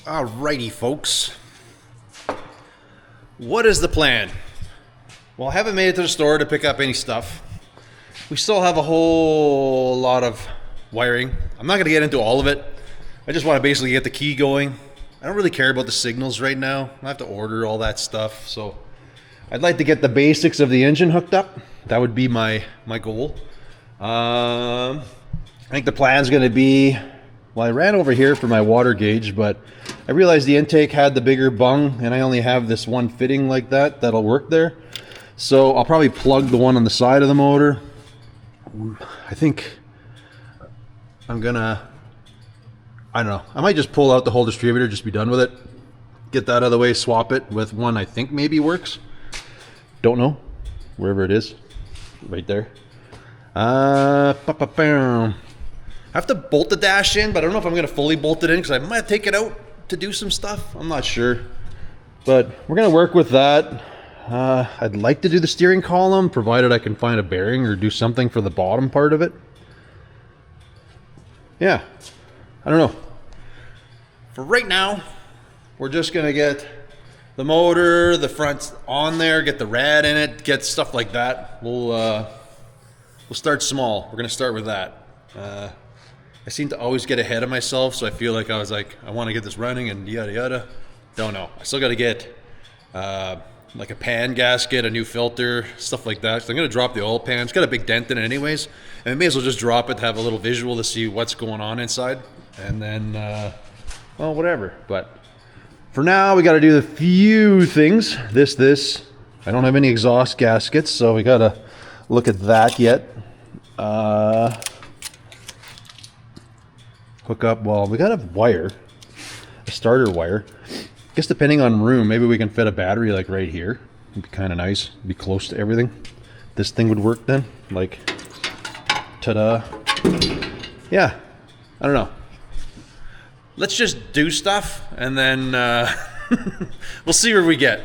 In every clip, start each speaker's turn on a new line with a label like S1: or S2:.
S1: Alrighty, folks. What is the plan? Well, I haven't made it to the store to pick up any stuff. We still have a whole lot of wiring. I'm not going to get into all of it. I just want to basically get the key going. I don't really care about the signals right now. I have to order all that stuff. So I'd like to get the basics of the engine hooked up. That would be my goal. I think the plan's going to be, well, I ran over here for my water gauge, but I realized the intake had the bigger bung and I only have this one fitting like that that'll work there. So I'll probably plug the one on the side of the motor. I think I'm gonna, I don't know, I might just pull out the whole distributor, just be done with it. Get that out of the way, swap it with one I think maybe works. Don't know, wherever it is, right there. I have to bolt the dash in, but I don't know if I'm gonna fully bolt it in because I might take it out to do some stuff. I'm not sure, but we're gonna work with that. I'd like to do the steering column, provided I can find a bearing or do something for the bottom part of it. Yeah, I don't know. For right now, we're just gonna get the motor, the front on there, get the rad in it, get stuff like that. We'll start small. We're gonna start with that. I seem to always get ahead of myself, so I feel like I want to get this running and yada yada. Don't know. I still got to get like a pan gasket, a new filter, stuff like that. So I'm going to drop the oil pan. It's got a big dent in it anyways. And I may as well just drop it to have a little visual to see what's going on inside. And then, well, whatever. But for now, we got to do the few things. This. I don't have any exhaust gaskets, so we got to look at that yet. Hook up, well, we got a wire, a starter wire. I guess depending on room, maybe we can fit a battery like right here. It'd be kind of nice, be close to everything. This thing would work then, like, ta-da. Yeah, I don't know. Let's just do stuff and then we'll see where we get.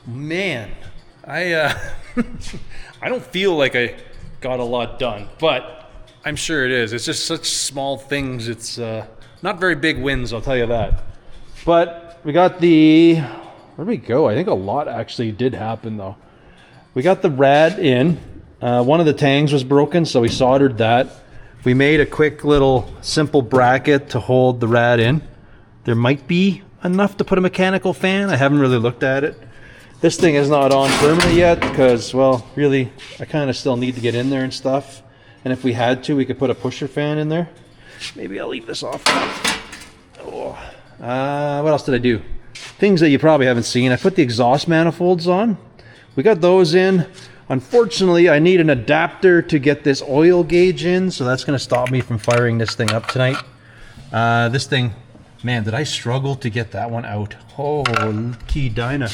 S1: Man, I I don't feel like I got a lot done, but I'm sure it is. It's just such small things. It's not very big wins, I'll tell you that. But we got the, where'd we go? I think a lot actually did happen though. We got the rad in. One of the tangs was broken, so we soldered that. We made a quick little simple bracket to hold the rad in. There might be enough to put a mechanical fan. I haven't really looked at it. This thing is not on permanent yet because, well, really, I kind of still need to get in there and stuff. And if we had to, we could put a pusher fan in there. Maybe I'll leave this off. Oh. What else did I do? Things that you probably haven't seen. I put the exhaust manifolds on. We got those in. Unfortunately, I need an adapter to get this oil gauge in, so that's going to stop me from firing this thing up tonight. This thing, man, did I struggle to get that one out. Holy Dinah.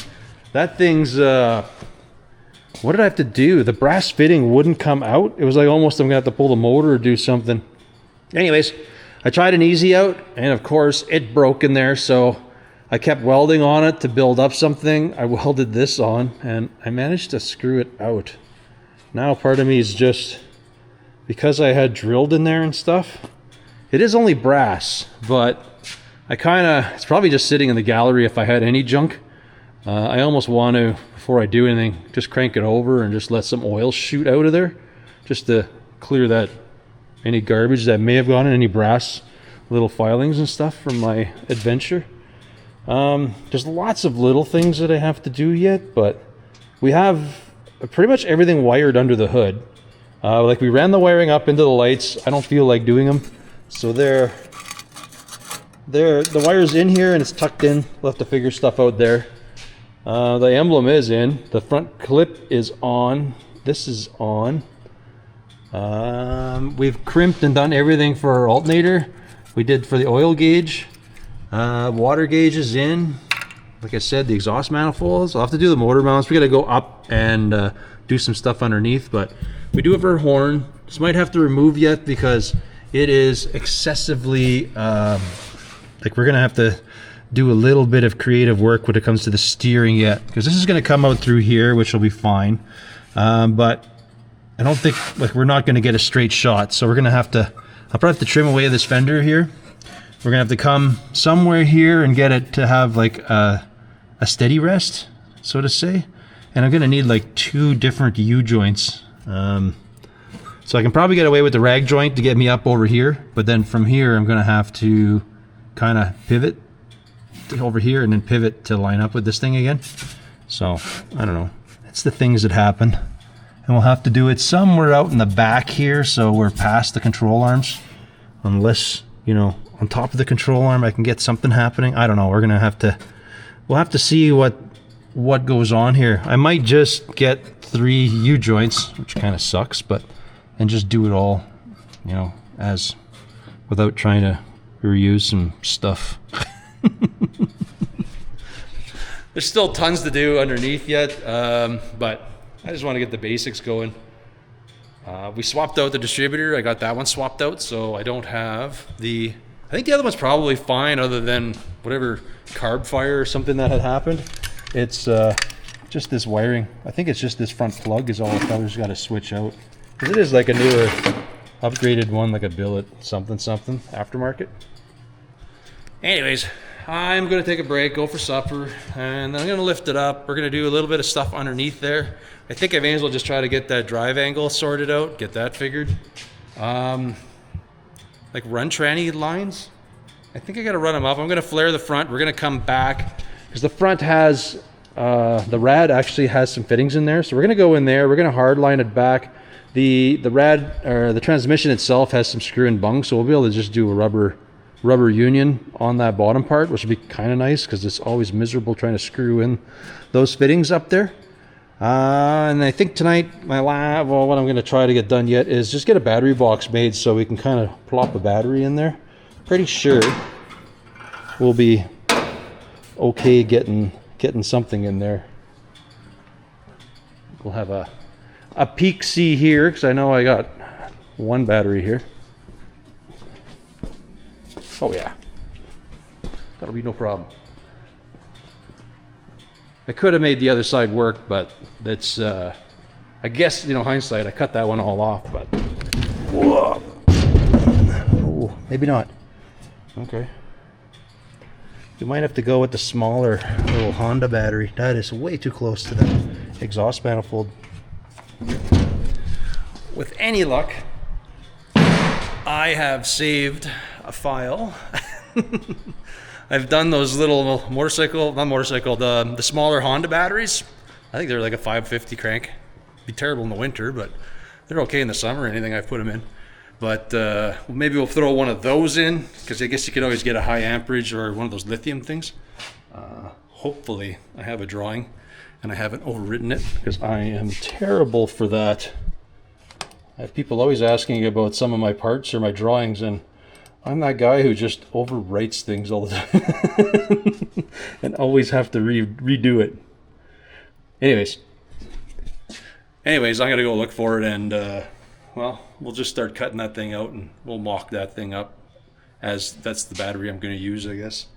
S1: That thing's, what did I have to do? The brass fitting wouldn't come out. It was like almost I'm going to have to pull the motor or do something. Anyways, I tried an easy out, and of course, it broke in there, so I kept welding on it to build up something. I welded this on, and I managed to screw it out. Now part of me is just, because I had drilled in there and stuff, it is only brass, but I kind of, it's probably just sitting in the gallery if I had any junk. I almost want to, before I do anything, just crank it over and just let some oil shoot out of there, just to clear that, any garbage that may have gone in, any brass little filings and stuff from my adventure. There's lots of little things that I have to do yet, but we have pretty much everything wired under the hood. Like we ran the wiring up into the lights. I don't feel like doing them, so the wire's in here and it's tucked in. We'll have to figure stuff out there. The emblem is in. The front clip is on. This is on. We've crimped and done everything for our alternator. We did for the oil gauge. Water gauge is in. Like I said, the exhaust manifolds. I'll have to do the motor mounts. We got to go up and do some stuff underneath, but we do have our horn. This might have to remove yet because it is excessively, like we're going to have to do a little bit of creative work when it comes to the steering yet, because this is going to come out through here, which will be fine. But I don't think, like, we're not going to get a straight shot, so we're going to have to, I'll probably have to trim away this fender here. We're going to have to come somewhere here and get it to have like a steady rest, so to say. And I'm going to need like 2 different U-joints. So I can probably get away with the rag joint to get me up over here, but then from here I'm going to have to kind of pivot over here and then pivot to line up with this thing again. So I don't know, it's the things that happen, and we'll have to do it somewhere out in the back here, so we're past the control arms, unless, you know, on top of the control arm I can get something happening. I don't know, we're gonna have to, we'll have to see what goes on here. I might just get 3 U-joints, which kind of sucks, but and just do it all, you know, as without trying to reuse some stuff. There's still tons to do underneath yet, but I just want to get the basics going. We swapped out the distributor. I got that one swapped out, so I don't have the, I think the other one's probably fine, other than whatever carb fire or something that had happened. It's just this wiring. I think it's just this front plug is all the fellas got to switch out, because it is like a newer upgraded one, like a billet something aftermarket. Anyways, I'm going to take a break, go for supper, and then I'm going to lift it up. We're going to do a little bit of stuff underneath there. I think I may as well just try to get that drive angle sorted out, get that figured. Like run tranny lines, I think I got to run them up. I'm going to flare the front. We're going to come back, because the front has, the rad actually has some fittings in there. So we're going to go in there. We're going to hard line it back. The rad, or the transmission itself, has some screw and bung, so we'll be able to just do a rubber union on that bottom part, which would be kind of nice, because it's always miserable trying to screw in those fittings up there. And I think tonight, what I'm going to try to get done yet is just get a battery box made, so we can kind of plop a battery in there. Pretty sure we'll be okay getting something in there. We'll have a peek see here, because I know I got one battery here. Oh yeah, that'll be no problem. I could have made the other side work, but that's, I guess, you know, hindsight, I cut that one all off, but, whoa. Oh, maybe not. Okay. You might have to go with the smaller little Honda battery. That is way too close to the exhaust manifold. With any luck, I have saved a file. I've done those little the smaller Honda batteries. I think they're like a 550 crank. Be terrible in the winter, but they're okay in the summer, anything I've put them in. But maybe we'll throw one of those in, because I guess you could always get a high amperage or one of those lithium things. Hopefully I have a drawing and I haven't overwritten it, because I am terrible for that. I have people always asking about some of my parts or my drawings, and I'm that guy who just overwrites things all the time and always have to redo it. Anyways, I'm gonna go look for it, and well, we'll just start cutting that thing out and we'll mock that thing up, as that's the battery I'm gonna use, I guess.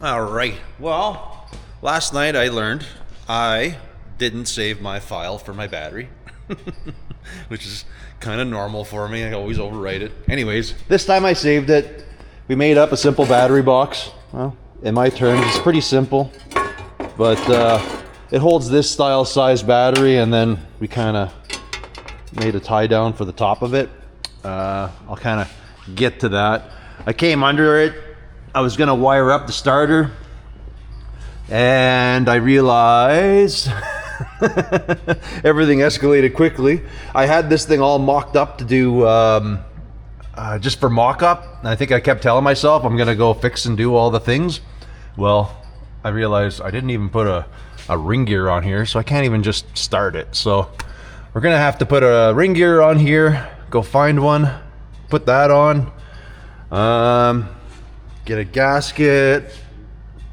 S1: All right. Well, last night I learned I didn't save my file for my battery, which is kind of normal for me. I always overwrite it. Anyways, this time I saved it. We made up a simple battery box. Well, in my terms, it's pretty simple, but it holds this style size battery, and then we kind of made a tie down for the top of it. I'll kind of get to that. I came under it. I was gonna wire up the starter, and I realized everything escalated quickly. I had this thing all mocked up to do just for mock-up, and I think I kept telling myself I'm gonna go fix and do all the things. Well, I realized I didn't even put a ring gear on here, so I can't even just start it. So we're gonna have to put a ring gear on here, go find one, put that on, get a gasket,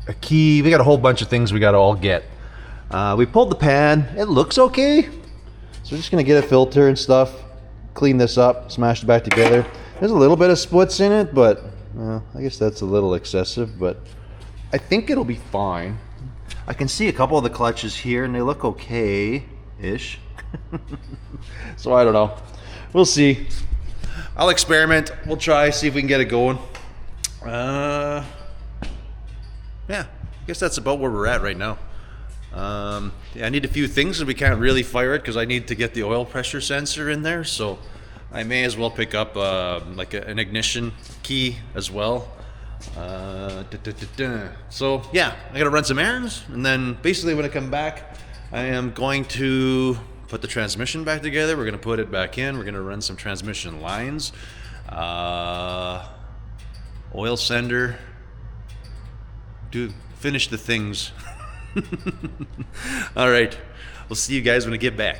S1: a key. We got a whole bunch of things we got to all get. We pulled the pan. It looks okay. So we're just going to get a filter and stuff, clean this up, smash it back together. There's a little bit of splits in it, but well, I guess that's a little excessive, but I think it'll be fine. I can see a couple of the clutches here, and they look okay-ish. So I don't know. We'll see. I'll experiment. We'll try, see if we can get it going. Yeah, I guess that's about where we're at right now. Yeah, I need a few things, and we can't really fire it because I need to get the oil pressure sensor in there. So I may as well pick up like an ignition key as well. So yeah, I gotta run some errands, and then basically when I come back, I am going to put the transmission back together. We're gonna put it back in. We're gonna run some transmission lines, oil sender, finish the things. All right, we'll see you guys when I get back.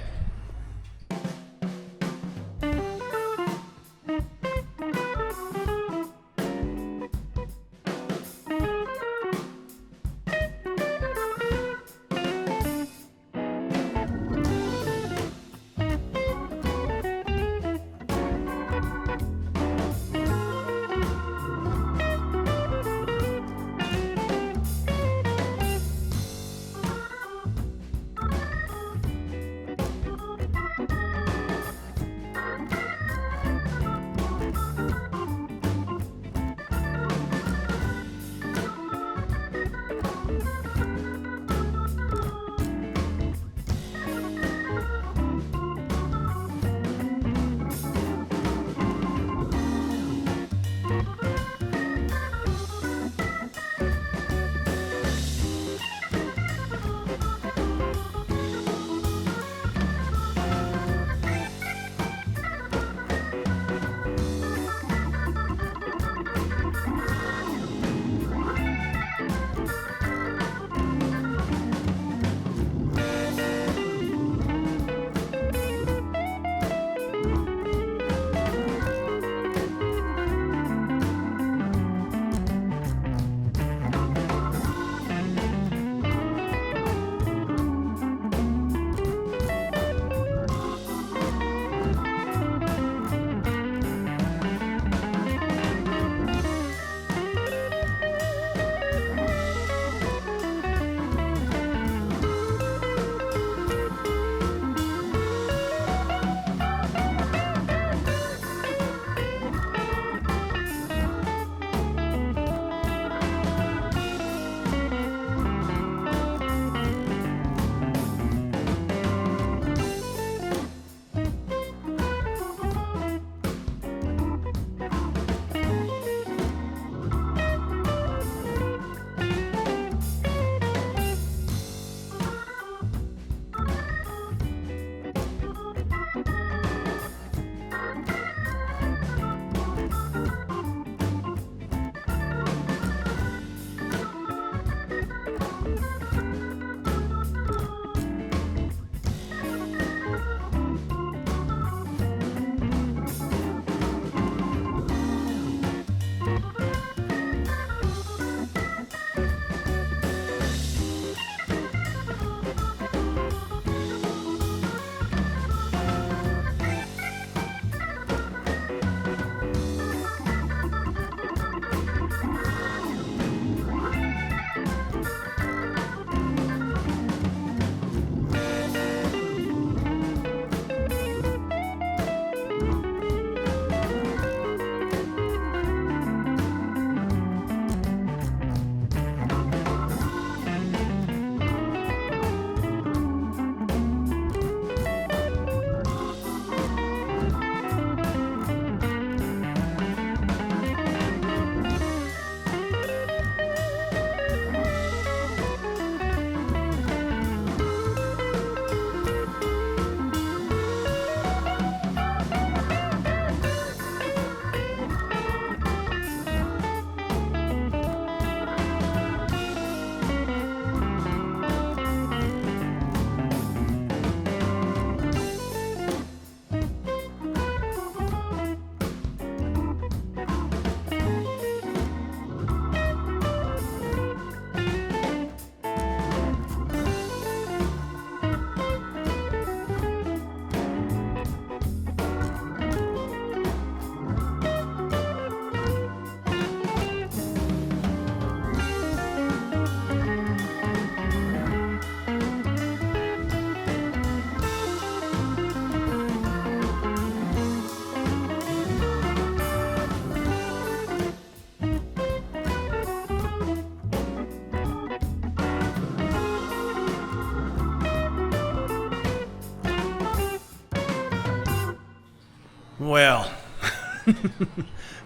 S1: Well,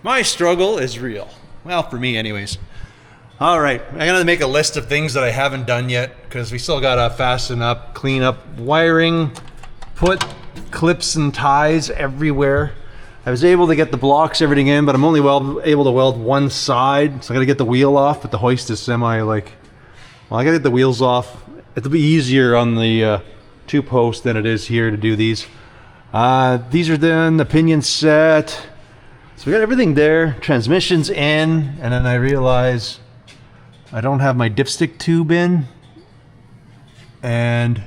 S1: my struggle is real. Well, for me anyways. All right, I'm gonna make a list of things that I haven't done yet because we still gotta fasten up, clean up wiring, put clips and ties everywhere. I was able to get the blocks, everything in, but I'm only able to weld one side, so I gotta get the wheel off, but the hoist is well, I gotta get the wheels off. It'll be easier on the 2-post than it is here to do these. These are done, the pinion set. So we got everything there, transmissions in, and then I realize I don't have my dipstick tube in, and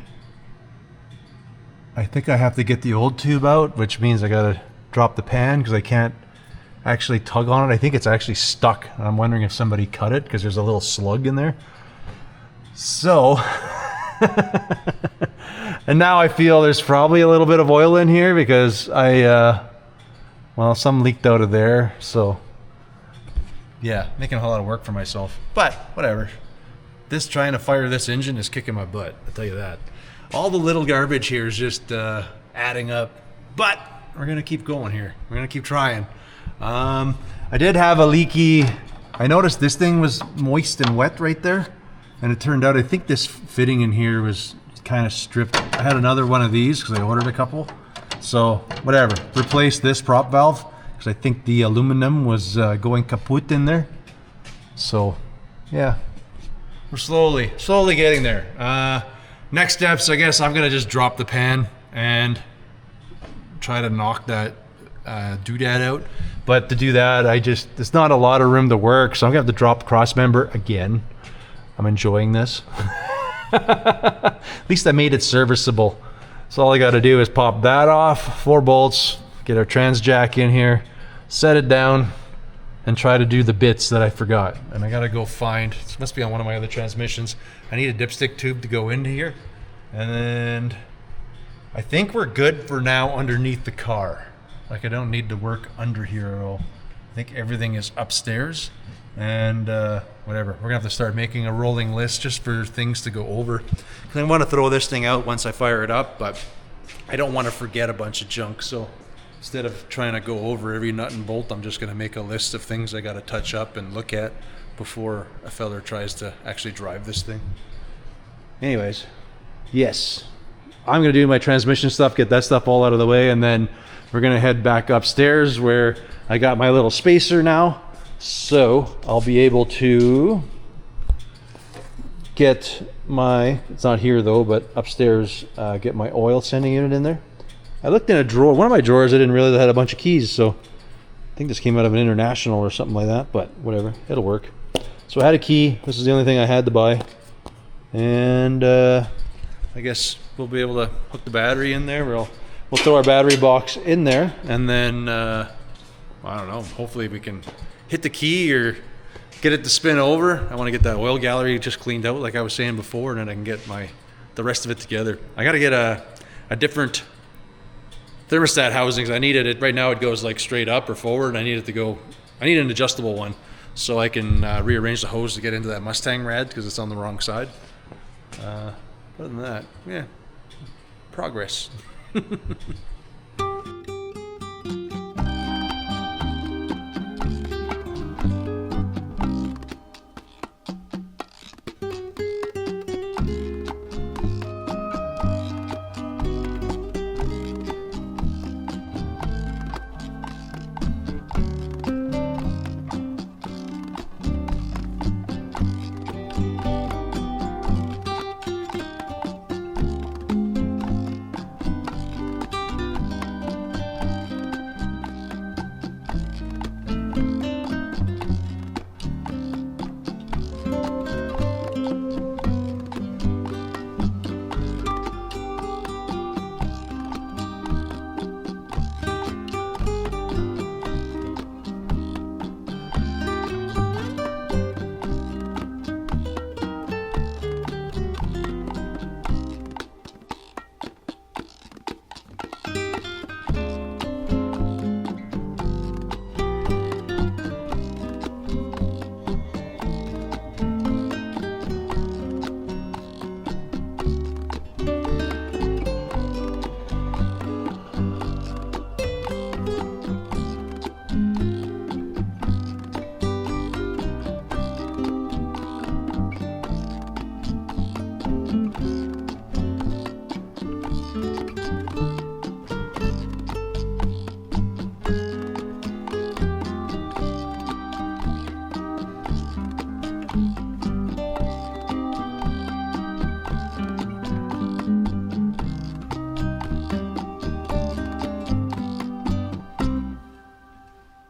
S1: I think I have to get the old tube out, which means I gotta drop the pan because I can't actually tug on it. I think it's actually stuck. I'm wondering if somebody cut it because there's a little slug in there. So, and now I feel there's probably a little bit of oil in here because well, some leaked out of there, so yeah, making a whole lot of work for myself, but whatever. This trying to fire this engine is kicking my butt, I'll tell you that. All the little garbage here is just adding up, but we're gonna keep going here. We're gonna keep trying. I did have a leaky, I noticed this thing was moist and wet right there, and it turned out I think this fitting in here was kind of stripped. I had another one of these because I ordered a couple, so whatever. Replaced this prop valve because I think the aluminum was going kaput in there. So yeah, we're slowly getting there. Next steps, I guess I'm gonna just drop the pan and try to knock that doodad out. But to do that, there's not a lot of room to work, so I'm gonna have to drop cross member again. I'm enjoying this. At least I made it serviceable. So all I gotta do is pop that off, 4 bolts, get our trans jack in here, set it down, and try to do the bits that I forgot. And I gotta go find, this must be on one of my other transmissions, I need a dipstick tube to go into here. And I think we're good for now underneath the car. Like I don't need to work under here at all. I think everything is upstairs. And whatever, we're gonna have to start making a rolling list just for things to go over. Cause I want to throw this thing out once I fire it up, but I don't want to forget a bunch of junk. So instead of trying to go over every nut and bolt, I'm just gonna make a list of things I gotta touch up and look at before a feller tries to actually drive this thing. Anyways, yes, I'm gonna do my transmission stuff, get that stuff all out of the way, and then we're gonna head back upstairs where I got my little spacer now. So I'll be able to get my, it's not here though, but upstairs, get my oil sending unit in there. I looked in a drawer, one of my drawers, I didn't realize I had a bunch of keys, so I think this came out of an international or something like that, but whatever, it'll work. So I had a key, this is the only thing I had to buy. And I guess we'll be able to hook the battery in there. We'll throw our battery box in there, and then, I don't know, hopefully we can hit the key or get it to spin over. I want to get that oil gallery just cleaned out like I was saying before, and then I can get the rest of it together. I got to get a different thermostat housing. I needed it right now. It goes like straight up or forward. I need an adjustable one so I can rearrange the hose to get into that Mustang rad because it's on the wrong side. Other than that, yeah, progress.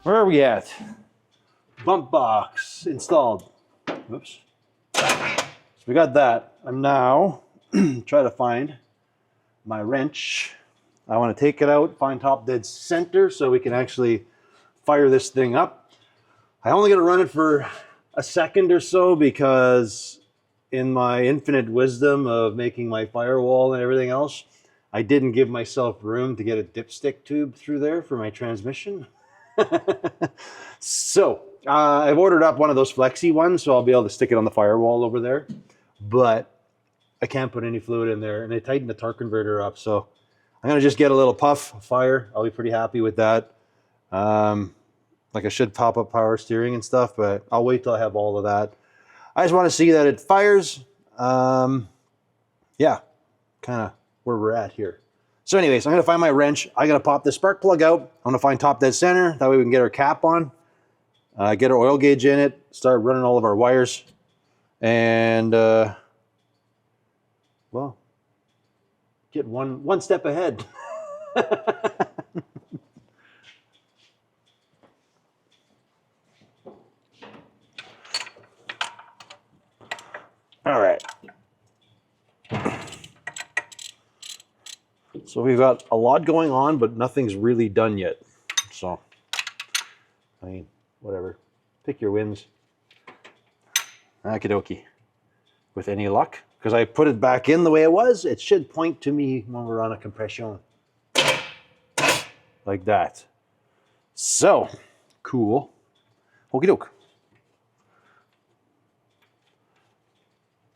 S1: Where are we at? Bump box installed. Oops. So we got that. I'm now trying to find my wrench. I want to take it out, find top dead center so we can actually fire this thing up. I only got to run it for a second or so because in my infinite wisdom of making my firewall and everything else, I didn't give myself room to get a dipstick tube through there for my transmission. So I've ordered up one of those flexi ones, so I'll be able to stick it on the firewall over there. But I can't put any fluid in there, and they tightened the torque converter up. So I'm gonna just get a little puff fire. I'll be pretty happy with that. Like I should pop up power steering and stuff, but I'll wait till I have all of that. I just want to see that it fires. Yeah, kind of where we're at here. So anyways, I'm going to find my wrench. I got to pop this spark plug out. I'm going to find top dead center. That way we can get our cap on, get our oil gauge in it, start running all of our wires, and, well, get one step ahead. All right. So we've got a lot going on, but nothing's really done yet. So, I mean, whatever. Pick your wins. Okie dokie. With any luck. Because I put it back in the way it was, it should point to me when we're on a compression. Like that. So, cool. Okie doke.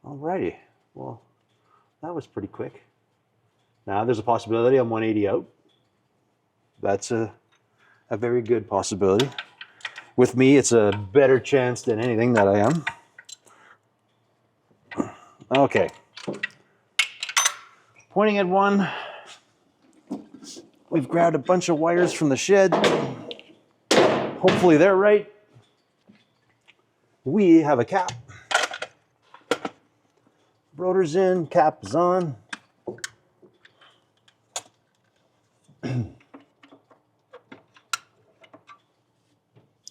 S1: Alrighty. Well, that was pretty quick. Now there's a possibility I'm 180 out. That's a very good possibility. With me, it's a better chance than anything that I am. Okay. Pointing at one. We've grabbed a bunch of wires from the shed. Hopefully they're right. We have a cap. Rotor's in, cap is on.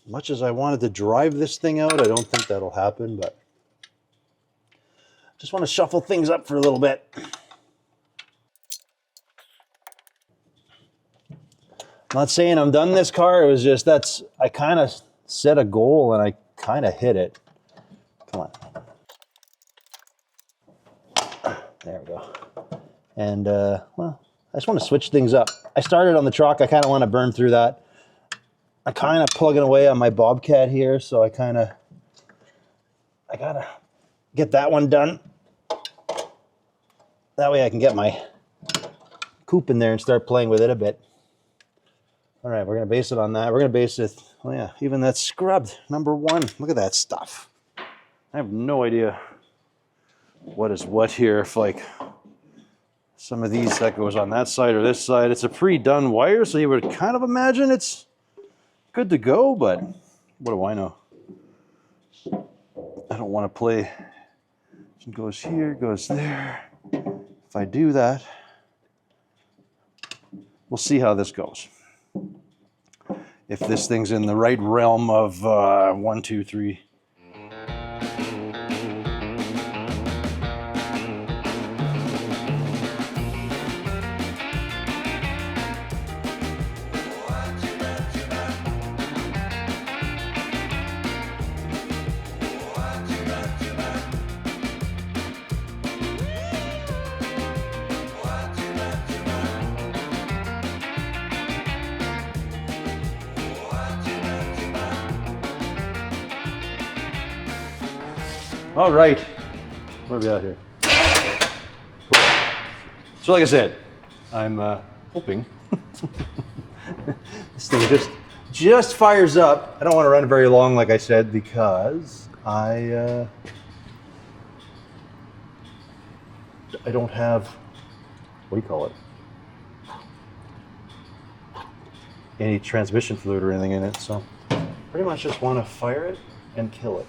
S1: Much as I wanted to drive this thing out, I don't think that'll happen, but just want to shuffle things up for a little bit. Not saying I'm done this car, it was just I kind of set a goal and I kind of hit it. Come on. There we go. And, well, I just want to switch things up. I started on the truck. I kind of want to burn through that. I'm kind of plugging away on my Bobcat here, so I gotta get that one done. That way I can get my coupe in there and start playing with it a bit. All right, we're gonna base it on that. We're gonna base it, oh yeah, even that's scrubbed, number one. Look at that stuff. I have no idea what is what here. If like some of these that goes on that side or this side, it's a pre-done wire, so you would kind of imagine it's good to go, but what do I know? I don't want to play. It goes here, goes there. If I do that, we'll see how this goes. If this thing's in the right realm of 1, 2, 3. All right, where are we at here? So like I said, I'm hoping this thing just fires up. I don't want to run it very long, like I said, because I don't have, what do you call it? Any transmission fluid or anything in it, so pretty much just want to fire it and kill it.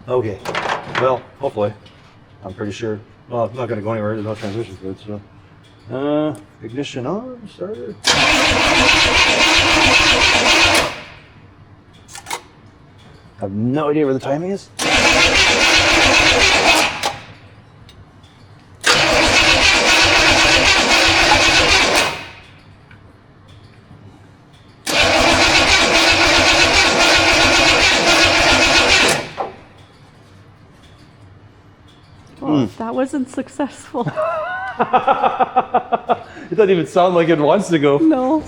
S1: Okay, well, hopefully. I'm pretty sure. Well, it's not going to go anywhere. There's no transmission fluid, so Ignition on, starter. I have no idea where the timing is.
S2: Well, that wasn't successful.
S1: It doesn't even sound like it wants to go.
S2: No.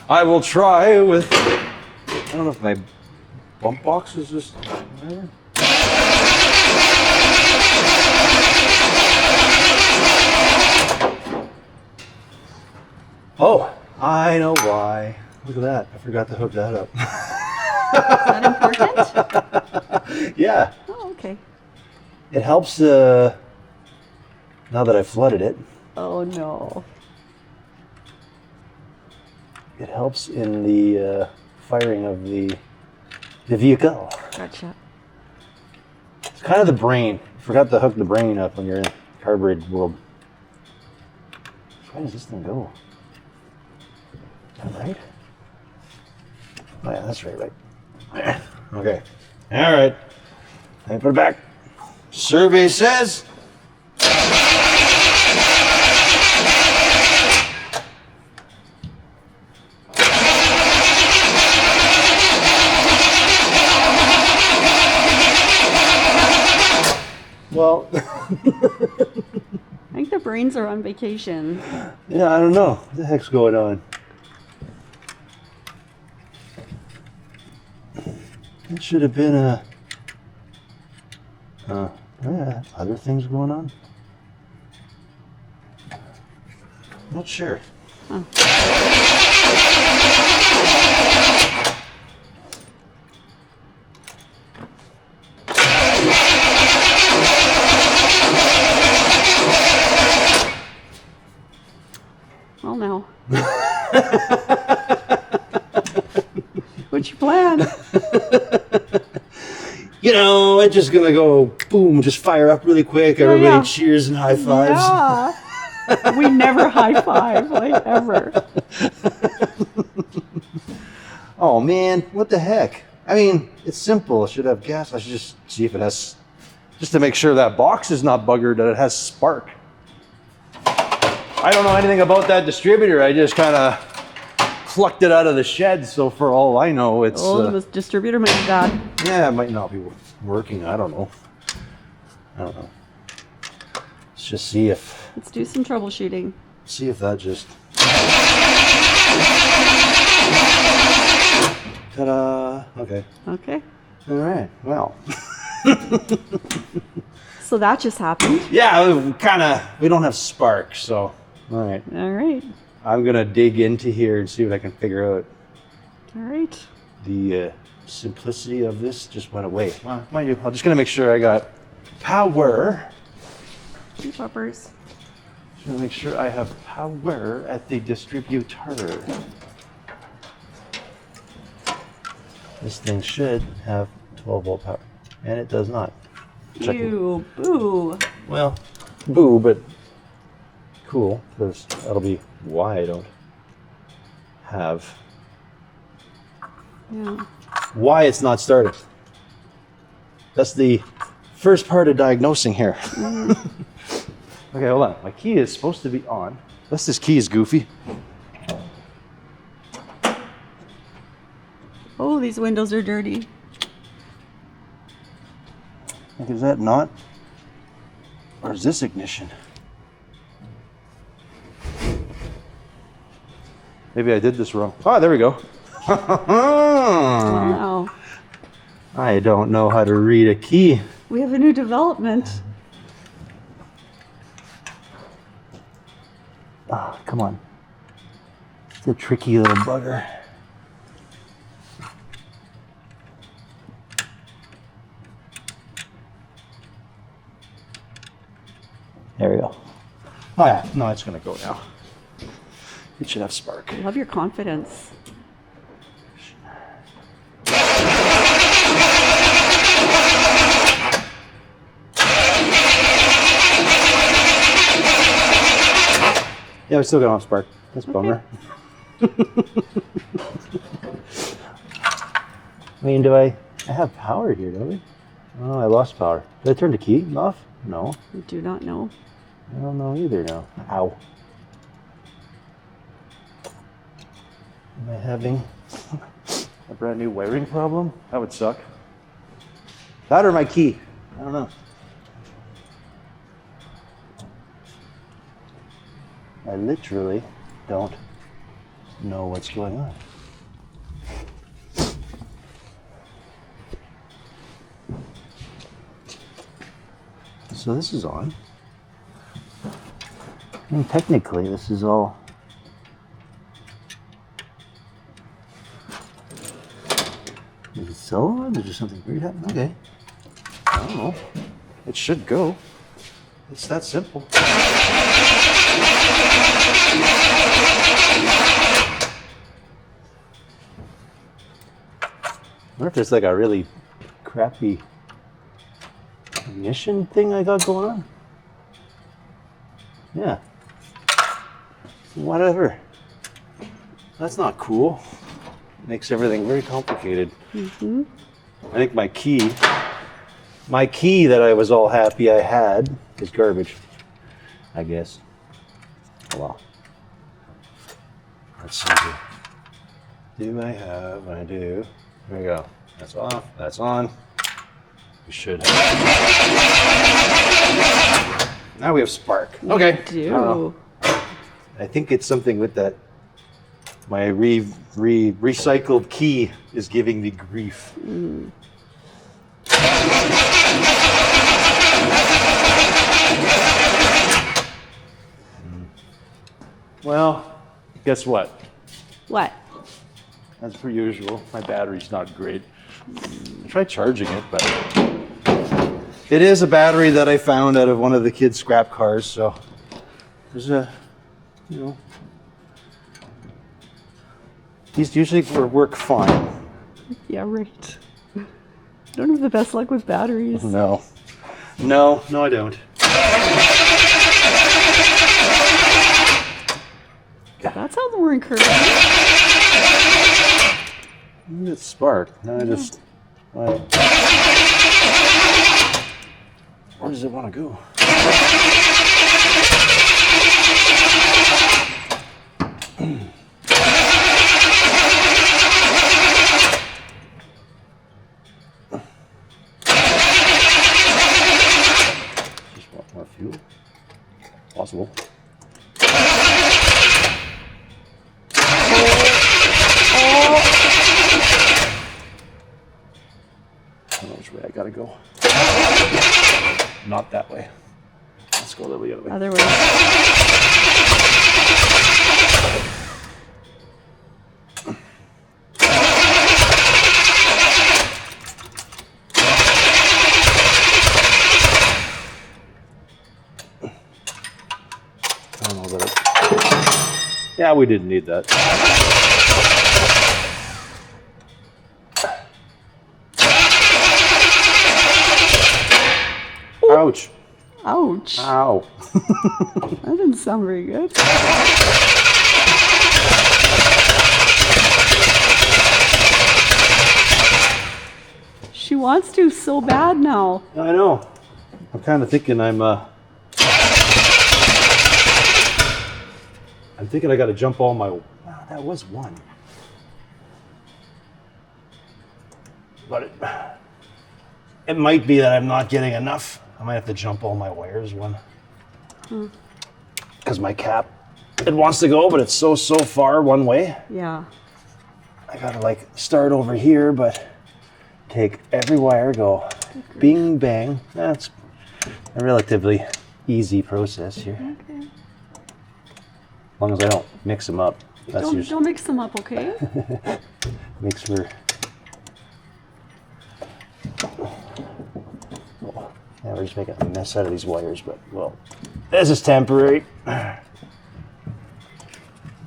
S1: I will try with, I don't know if my bump box is just, whatever. Oh, I know why. Look at that. I forgot to hook that up.
S2: Is that important?
S1: Yeah.
S2: Oh, okay.
S1: It helps now that I flooded it.
S2: Oh, no.
S1: It helps in the firing of the vehicle.
S2: Gotcha.
S1: It's kind of the brain. Forgot to hook the brain up when you're in carbureted world. Where does this thing go? Is that right? Oh yeah, that's right. There. Okay. All right. Let me put it back. Survey says. Well,
S2: I think the brains are on vacation.
S1: yeah, I don't know. What the heck's going on? It should have been a. Yeah, other things going on? Not sure.
S2: Oh. Well, now. What's your plan?
S1: You know, it's just gonna go boom, just fire up really quick. Everybody
S2: yeah.
S1: cheers and high fives.
S2: Yeah. We never high five, like ever.
S1: Oh man, what the heck? I mean, it's simple. It should have gas. I should just see if it has, just to make sure that box is not buggered, that it has spark. I don't know anything about that distributor. I just kind of plucked it out of the shed, so for all I know, it's...
S2: this distributor might be bad.
S1: Yeah, it might not be working. I don't know. Let's just see if...
S2: Let's do some troubleshooting.
S1: See if that just... Ta-da! Okay.
S2: Okay.
S1: All right. Well.
S2: So that just happened.
S1: Yeah, we don't have spark, so... All right.
S2: All right.
S1: I'm going to dig into here and see what I can figure out.
S2: All right.
S1: The simplicity of this just went away. Well, mind you, I'm just going to make sure I got power.
S2: Two puppers.
S1: Just going to make sure I have power at the distributor. This thing should have 12 volt power, and it does not.
S2: Ew, boo.
S1: Well, boo, but cool, because that'll be why I don't have.
S2: Yeah.
S1: Why it's not starting. That's the first part of diagnosing here. Mm-hmm. Okay, hold on. My key is supposed to be on. Unless this key is goofy.
S2: Oh, these windows are dirty.
S1: Like, is that not? Or is this ignition? Maybe I did this wrong. Ah, there we go.
S2: Wow.
S1: I don't know how to read a key.
S2: We have a new development.
S1: Oh, come on. It's a tricky little bugger. There we go. Oh yeah, no, it's gonna go now. It should have spark.
S2: I love your confidence.
S3: Yeah, we still got off spark. That's a bummer. I mean, I have power here, don't I? Oh, I lost power. Did I turn the key off? No.
S2: I do not know.
S3: I don't know either now. Ow. Am I having a brand new wiring problem? That would suck. That or my key. I don't know. I literally don't know what's going on. So this is on. I mean, technically, this is all. Is it still on? Is there something weird happening? Okay. I don't know. It should go. It's that simple. I wonder if there's like a really crappy ignition thing I got going on. Yeah. Whatever. That's not cool. Makes everything very complicated.
S2: Mm-hmm.
S3: I think my key that I was all happy I had is garbage, I guess. Oh well. Let's see here. Do I have? I do. There we go. That's off. That's on. We should have. Now we have spark. Okay.
S2: Do.
S3: I think it's something with that. My recycled key is giving me grief.
S2: Mm.
S3: Well, guess what?
S2: What?
S3: As per usual, my battery's not great. I tried charging it, but it is a battery that I found out of one of the kids' scrap cars, so there's a, you know, these usually work fine.
S2: Yeah, right. I don't have the best luck with batteries.
S3: No, I don't.
S2: That sounds more encouraging.
S3: It's spark. Now I just. Where does it want to go? Just want more fuel. Possible. I don't know which way I gotta go. Not that way. Let's go the other way.
S2: Other way.
S3: I don't know that. Yeah, we didn't need that. Ouch.
S2: Ouch.
S3: Ow.
S2: That didn't sound very good. She wants to so bad now.
S3: I know. I'm kind of thinking I'm thinking I got to jump all my. Wow, that was one. But it might be that I'm not getting enough. I might have to jump all my wires one. Because my cap, it wants to go, but it's so far one way.
S2: Yeah.
S3: I gotta like start over here, but take every wire, go bing bang. That's a relatively easy process here.
S2: Okay.
S3: As long as I don't mix them up. That's
S2: Don't mix them up, okay?
S3: makes for. Yeah, we're just making a mess out of these wires, but well, this is temporary.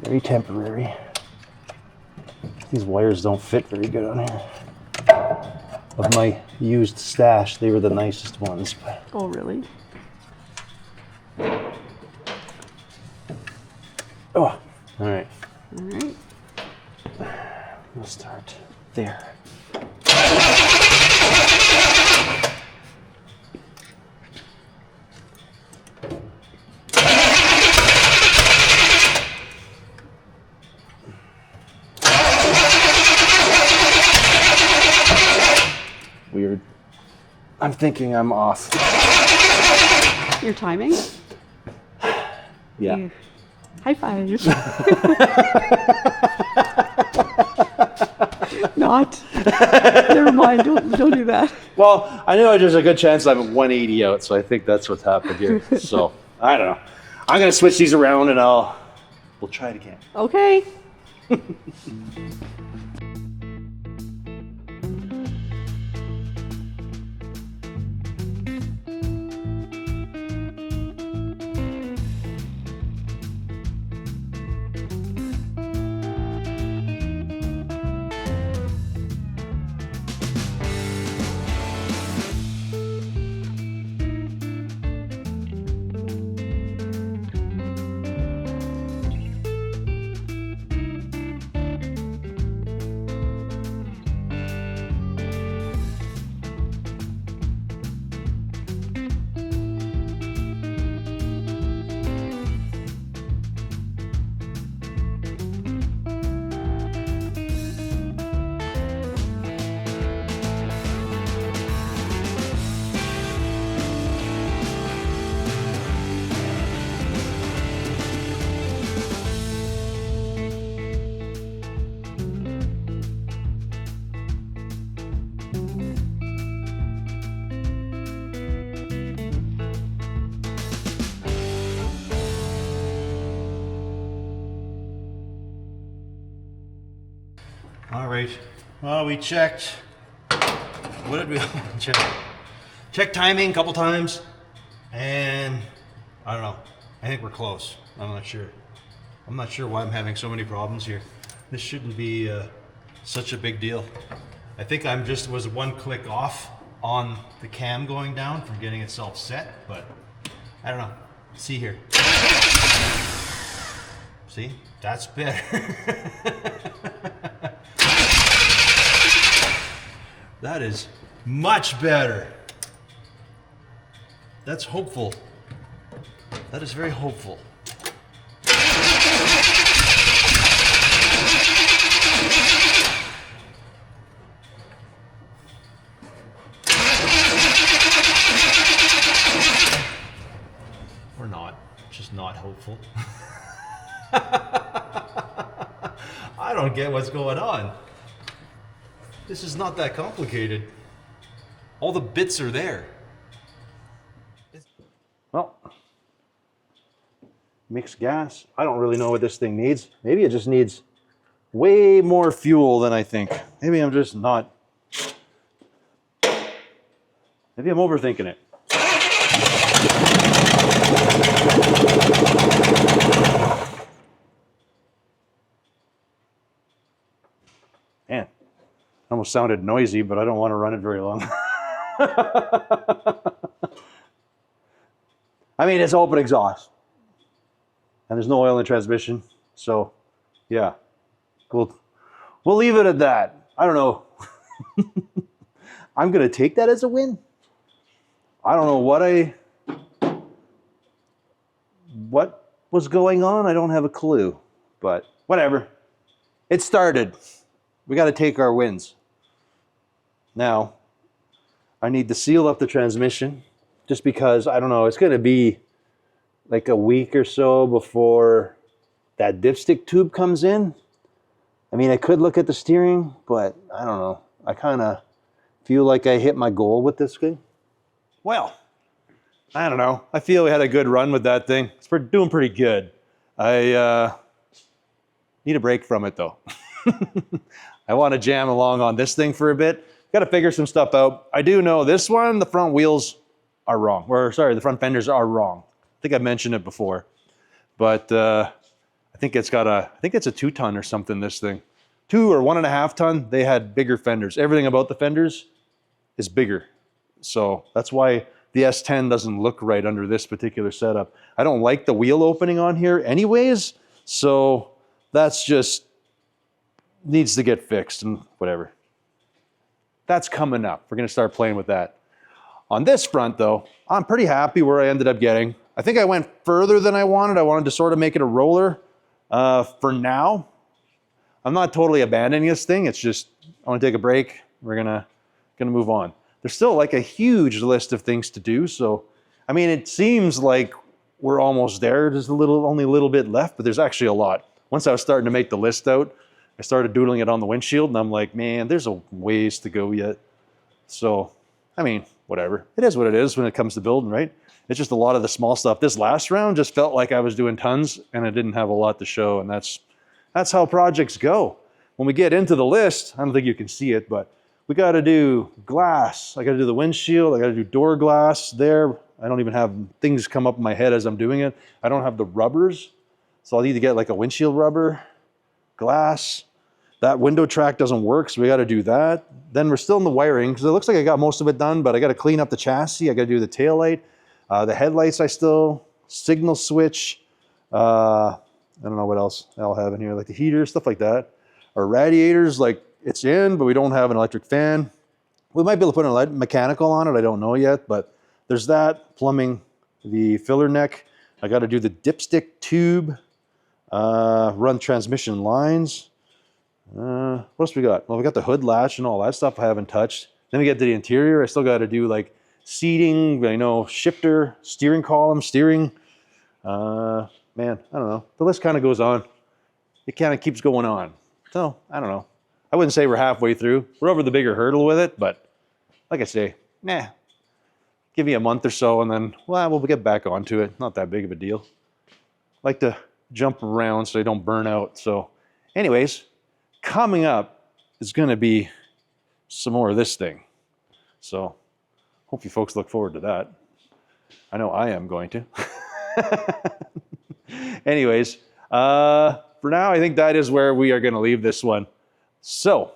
S3: Very temporary. These wires don't fit very good on here. Of my used stash, they were the nicest ones. But
S2: Oh, really?
S3: All right.
S2: All right.
S3: We'll start there. Weird. I'm thinking I'm off.
S2: Your timing?
S3: Yeah.
S2: You- High five. Not. Never mind. Don't do that.
S3: Well, I know there's a good chance I'm 180 out, so I think that's what's happened here. So, I don't know. I'm going to switch these around and we'll try it again.
S2: Okay.
S1: All right. Well, we checked. What did we check? Checked timing a couple times, and I don't know. I think we're close. I'm not sure. I'm not sure why I'm having so many problems here. This shouldn't be such a big deal. I think I'm just was one click off on the cam going down from getting itself set, but I don't know. See here. See? That's better. That is much better. That's hopeful. That is very hopeful. Or not. Just not hopeful. I don't get what's going on. This is not that complicated. All the bits are there.
S3: Well, mixed gas. I don't really know what this thing needs. Maybe it just needs way more fuel than I think. Maybe I'm just not. Maybe I'm overthinking it. Man, almost sounded noisy, but I don't want to run it very long. I mean, it's open exhaust. And there's no oil in the transmission. So, yeah. We'll leave it at that. I don't know. I'm going to take that as a win. I don't know what was going on. I don't have a clue. But whatever. It started. We got to take our wins. Now, I need to seal up the transmission just because, I don't know, it's going to be like a week or so before that dipstick tube comes in. I mean, I could look at the steering, but I don't know. I kind of feel like I hit my goal with this thing. Well, I don't know. I feel we had a good run with that thing. It's doing pretty good. I need a break from it, though. I want to jam along on this thing for a bit. Got to figure some stuff out. I do know this one, the front wheels are wrong. Or sorry, the front fenders are wrong. I think I mentioned it before. But I think it's got I think it's a 2-ton or something, this thing. 2 or 1.5 ton, they had bigger fenders. Everything about the fenders is bigger. So that's why the S10 doesn't look right under this particular setup. I don't like the wheel opening on here anyways. So That's just needs to get fixed and whatever. That's coming up. We're going to start playing with that. On this front, though, I'm pretty happy where I ended up getting. I think I went further than I wanted. I wanted to sort of make it a roller for now. I'm not totally abandoning this thing. It's just, I want to take a break. We're gonna move on. There's still like a huge list of things to do. So, I mean, it seems like we're almost there. There's only a little bit left, but there's actually a lot. Once I was starting to make the list out, I started doodling it on the windshield, and I'm like, man, there's a ways to go yet. So, I mean, whatever. It is what it is when it comes to building, right? It's just a lot of the small stuff. This last round just felt like I was doing tons, and I didn't have a lot to show, and that's how projects go. When we get into the list, I don't think you can see it, but we got to do glass. I got to do the windshield. I got to do door glass there. I don't even have things come up in my head as I'm doing it. I don't have the rubbers, so I'll need to get like a windshield rubber, glass. That window track doesn't work, so we got to do that. Then we're still in the wiring, because it looks like I got most of it done, but I got to clean up the chassis. I got to do the tail light, the headlights signal switch. I don't know what else I'll have in here, like the heater, stuff like that. Our radiators, like it's in, but we don't have an electric fan. We might be able to put a mechanical on it. I don't know yet, but there's that. Plumbing, the filler neck. I got to do the dipstick tube, run transmission lines. What else we got? Well, we got the hood latch and all that stuff I haven't touched. Then we get to the interior. I still got to do like seating, shifter, steering column, steering. Man, I don't know. The list kind of goes on. It kind of keeps going on. So, I don't know. I wouldn't say we're halfway through. We're over the bigger hurdle with it, but like I say, give me a month or so and then, we'll get back onto it. Not that big of a deal. Like to jump around so I don't burn out. So, anyways, coming up is going to be some more of this thing. So, hope you folks look forward to that. I know I am going to. Anyways, for now, I think that is where we are going to leave this one. So,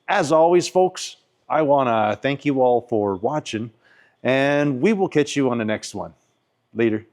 S3: as always, folks, I want to thank you all for watching, and we will catch you on the next one. Later.